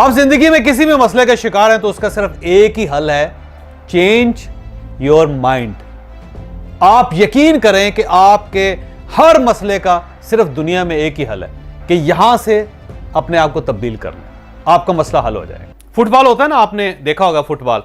आप जिंदगी में किसी भी मसले का शिकार हैं तो उसका सिर्फ एक ही हल है, चेंज योर माइंड। आप यकीन करें कि आपके हर मसले का सिर्फ दुनिया में एक ही हल है कि यहां से अपने आप को तब्दील करना, आपका मसला हल हो जाएगा। फुटबॉल होता है ना, आपने देखा होगा फुटबॉल।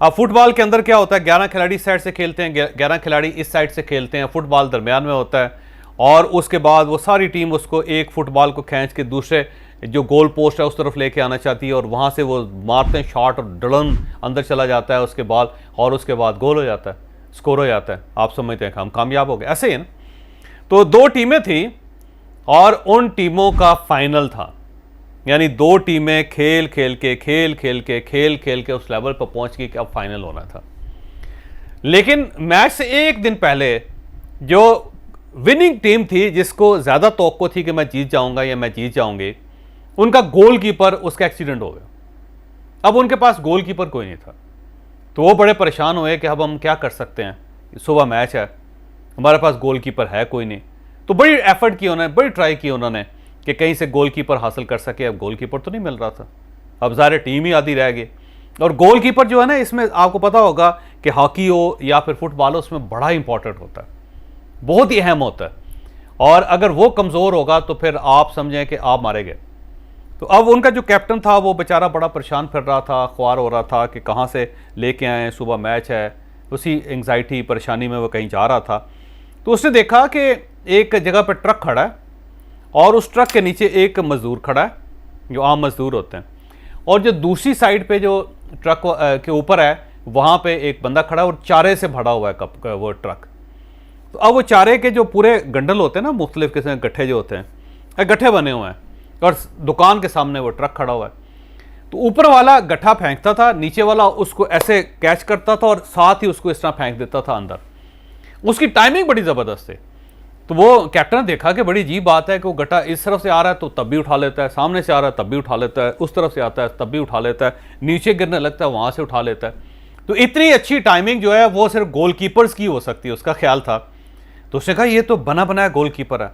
अब फुटबॉल के अंदर क्या होता है, 11 खिलाड़ी इस साइड से खेलते हैं, 11 खिलाड़ी इस साइड से खेलते हैं, फुटबॉल दरमियान में होता है और उसके बाद वो सारी टीम उसको एक फुटबॉल को खींच के दूसरे जो गोल पोस्ट है उस तरफ लेके आना चाहती है और वहाँ से वो मारते हैं शॉट और डलन अंदर चला जाता है उसके बॉल और उसके बाद गोल हो जाता है, स्कोर हो जाता है। आप समझते हैं हम कामयाब हो गए, ऐसे ही ना। तो 2 टीमें थी और उन टीमों का फाइनल था, यानी 2 टीमें खेल खेल के उस लेवल पर पहुंच गई कि अब फाइनल होना था। लेकिन मैच से एक दिन पहले जो विनिंग टीम थी, जिसको ज़्यादा तवक्को थी कि मैं जीत जाऊंगा या मैं जीत जाऊंगी, उनका गोलकीपर, उसका एक्सीडेंट हो गया। अब उनके पास गोलकीपर कोई नहीं था, तो वो बड़े परेशान हुए कि अब हम क्या कर सकते हैं, सुबह मैच है, हमारे पास गोलकीपर है कोई नहीं। तो बड़ी एफर्ट की उन्होंने, बड़ी ट्राई की उन्होंने कि कहीं से गोलकीपर हासिल कर सके। अब गोलकीपर तो नहीं मिल रहा था, अब ज़ाहिर टीम ही आधी रह गई। और गोलकीपर जो है ना, इसमें आपको पता होगा कि हॉकी हो या फिर फुटबॉल हो, उसमें बड़ा इंपॉर्टेंट होता है, बहुत ही अहम होता है। और अगर वो कमज़ोर होगा तो फिर आप समझें कि आप मारे गए। तो अब उनका जो कैप्टन था वो बेचारा बड़ा परेशान फिर रहा था, ख्वार हो रहा था कि कहाँ से लेके आए, सुबह मैच है, उसी एंग्जाइटी परेशानी में वो कहीं जा रहा था। तो उसने देखा कि एक जगह पर ट्रक खड़ा है और उस ट्रक के नीचे एक मज़दूर खड़ा है, जो आम मज़दूर होते हैं, और जो दूसरी साइड पे जो ट्रक के ऊपर है वहाँ पे एक बंदा खड़ा है और चारे से भरा हुआ है वो ट्रक। तो अब वो चारे के जो पूरे गंडल होते हैं ना, मुख्तलिफ किस्म के गट्ठे जो होते हैं, गट्ठे बने हुए हैं और दुकान के सामने वो ट्रक खड़ा हुआ है। तो ऊपर वाला गट्ठा फेंकता था, नीचे वाला उसको ऐसे कैच करता था और साथ ही उसको इस तरह फेंक देता था अंदर। उसकी टाइमिंग बड़ी ज़बरदस्त है। तो वो कैप्टन ने देखा कि बड़ी अजीब बात है कि वो गट्ठा इस तरफ से आ रहा है तो तब भी उठा लेता है, सामने से आ रहा है तब भी उठा लेता है, उस तरफ से आता है तब भी उठा लेता है, नीचे गिरने लगता है वहाँ से उठा लेता है। तो इतनी अच्छी टाइमिंग जो है वो सिर्फ गोलकीपर्स की हो सकती है, उसका ख्याल था। तो उसने कहा ये तो बना बनाया गोलकीपर है,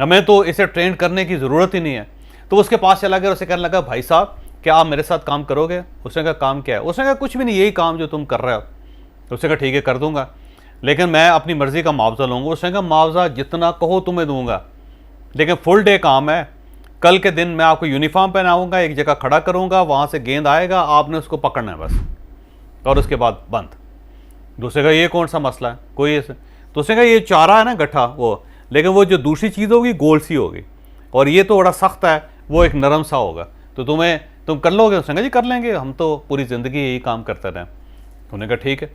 हमें तो इसे ट्रेन करने की ज़रूरत ही नहीं है। तो उसके पास चला गया और उसे कहने लगा, भाई साहब क्या आप मेरे साथ काम करोगे? उसने कहा काम क्या है? उसने कहा कुछ भी नहीं, यही काम जो तुम कर रहे हो। तो उसने कहा ठीक है कर दूंगा, लेकिन मैं अपनी मर्ज़ी का मुआवजा लूँगा। उसने कहा मुआवजा जितना कहो तुम्हें दूंगा, लेकिन फुल डे काम है। कल के दिन मैं आपको यूनिफॉर्म पहनाऊँगा, एक जगह खड़ा करूँगा, वहाँ से गेंद आएगा, आपने उसको पकड़ना है बस, और उसके बाद बंद। दूसरे का ये कौन सा मसला है कोई ऐसे? तो उसने कहा ये चारा है ना गट्ठा वो, लेकिन वो जो दूसरी चीज़ होगी गोल सी होगी, और ये तो बड़ा सख्त है, वो एक नरम सा होगा, तो तुम कर लोगे? उसने कहा जी कर लेंगे, हम तो पूरी ज़िंदगी यही काम करते रहे। उन्होंने कहा ठीक है।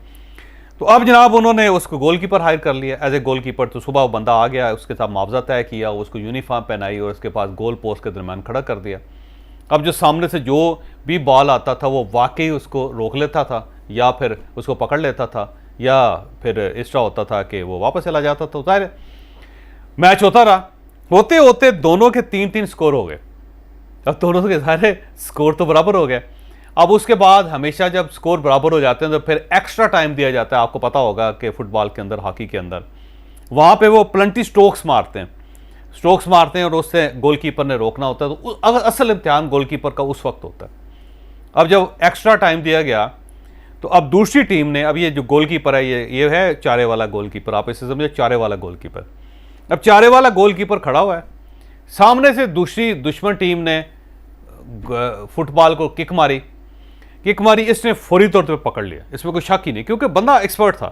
तो अब जनाब उन्होंने उसको गोलकीपर हायर कर लिया एज ए गोलकीपर। तो सुबह वो बंदा आ गया, उसके साथ मुआवजा तय किया, उसको यूनिफॉर्म पहनाई और उसके पास गोल पोस्ट के दरमियान खड़ा कर दिया। अब जो सामने से जो भी बॉल आता था वो वाकई उसको रोक लेता था या फिर उसको पकड़ लेता था या फिर इस तरह होता था कि वो वापस चला जाता था। ज़ाहिर मैच होता रहा, होते होते दोनों के 3-3 स्कोर हो गए। अब दोनों के सारे स्कोर तो बराबर हो गए। अब उसके बाद हमेशा जब स्कोर बराबर हो जाते हैं तो फिर एक्स्ट्रा टाइम दिया जाता है। आपको पता होगा कि फुटबॉल के अंदर, हॉकी के अंदर, वहाँ पे वो प्लंटी स्ट्रोक्स मारते हैं और उससे गोलकीपर ने रोकना होता है। तो अगर असल इम्तिहान गोलकीपर का उस वक्त होता है। अब जब एक्स्ट्रा टाइम दिया गया तो अब दूसरी टीम ने, अब ये जो गोलकीपर है ये है चारे वाला गोलकीपर, आप इसे समझे चारे वाला गोलकीपर। अब चारे वाला गोलकीपर खड़ा हुआ है, सामने से दूसरी दुश्मन टीम ने फुटबॉल को किक मारी, इसने फौरी तौर पर पकड़ लिया, इसमें कोई शक ही नहीं, क्योंकि बंदा एक्सपर्ट था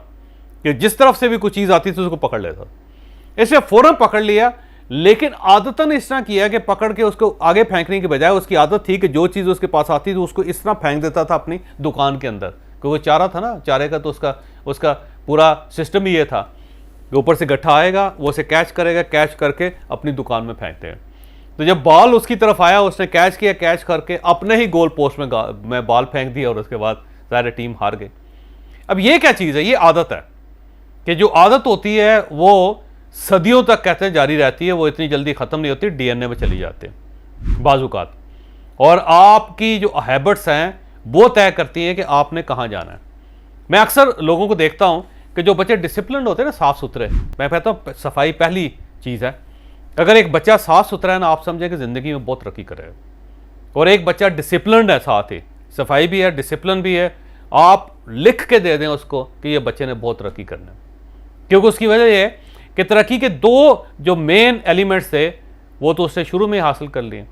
कि जिस तरफ से भी कोई चीज़ आती थी उसको पकड़ लेता। इसने फ़ौरन पकड़ लिया, लेकिन आदतन इस तरह किया कि पकड़ के उसको आगे फेंकने की बजाय उसकी आदत थी कि जो चीज़ उसके पास आती थी उसको इस तरह फेंक देता था अपनी दुकान के अंदर, क्योंकि चारा था ना, चारे का तो उसका पूरा सिस्टम ही ये था कि ऊपर से गट्ठा आएगा, वो उसे कैच करेगा, कैच करके अपनी दुकान में फेंकते हैं। तो जब बॉल उसकी तरफ आया उसने कैच किया, कैच करके अपने ही गोल पोस्ट में बॉल फेंक दिया और उसके बाद सारी टीम हार गई। अब ये क्या चीज़ है? ये आदत है कि जो आदत होती है वो सदियों तक कहते हैं जारी रहती है, वो इतनी जल्दी ख़त्म नहीं होती, डीएनए में चली जाती है बाज़ुकात। और आपकी जो हैबिट्स हैं वो तय करती हैं कि आपने कहाँ जाना है। मैं अक्सर लोगों को देखता हूँ कि जो बच्चे डिसिप्लिन होते हैं ना, साफ़ सुथरे, मैं कहता हूँ सफाई पहली चीज़ है। अगर एक बच्चा साफ़ सुथरा है ना, आप समझें कि ज़िंदगी में बहुत तरक्की करेगा। और एक बच्चा डिसिप्लिन्ड है, साथ ही सफाई भी है, डिसिप्लिन भी है, आप लिख के दे दें उसको कि ये बच्चे ने बहुत तरक्की करना है। क्योंकि उसकी वजह ये है कि तरक्की के दो जो मेन एलिमेंट्स थे वो तो उससे शुरू में ही हासिल कर लिए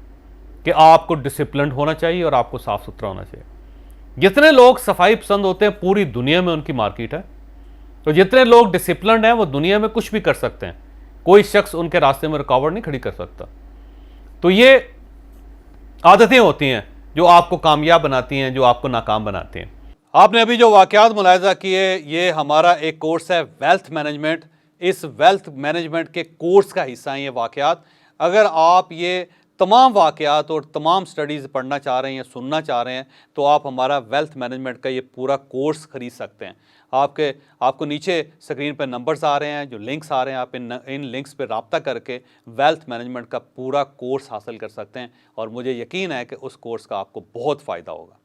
कि आपको डिसिप्लिन होना चाहिए और आपको साफ सुथरा होना चाहिए। जितने लोग सफाई पसंद होते हैं पूरी दुनिया में उनकी मार्केट है, तो जितने लोग डिसिप्लिन हैं वो दुनिया में कुछ भी कर सकते हैं, कोई शख्स उनके रास्ते में रुकावट नहीं खड़ी कर सकता। तो ये आदतें होती हैं जो आपको कामयाब बनाती हैं, जो आपको नाकाम बनाती हैं। आपने अभी जो वाकयात मुलाहिजा किए, ये हमारा एक कोर्स है वेल्थ मैनेजमेंट। इस वेल्थ मैनेजमेंट के कोर्स का हिस्सा हैं ये वाकयात। अगर आप ये तमाम वाकयात और तमाम स्टडीज़ पढ़ना चाह रहे हैं या सुनना चाह रहे हैं तो आप हमारा वेल्थ मैनेजमेंट का ये पूरा कोर्स ख़रीद सकते हैं। आपको नीचे स्क्रीन पर नंबर्स आ रहे हैं, जो लिंक्स आ रहे हैं, आप इन लिंक्स पे रब्ता करके वेल्थ मैनेजमेंट का पूरा कोर्स हासिल कर सकते हैं और मुझे यकीन है कि उस कोर्स का आपको बहुत फ़ायदा होगा।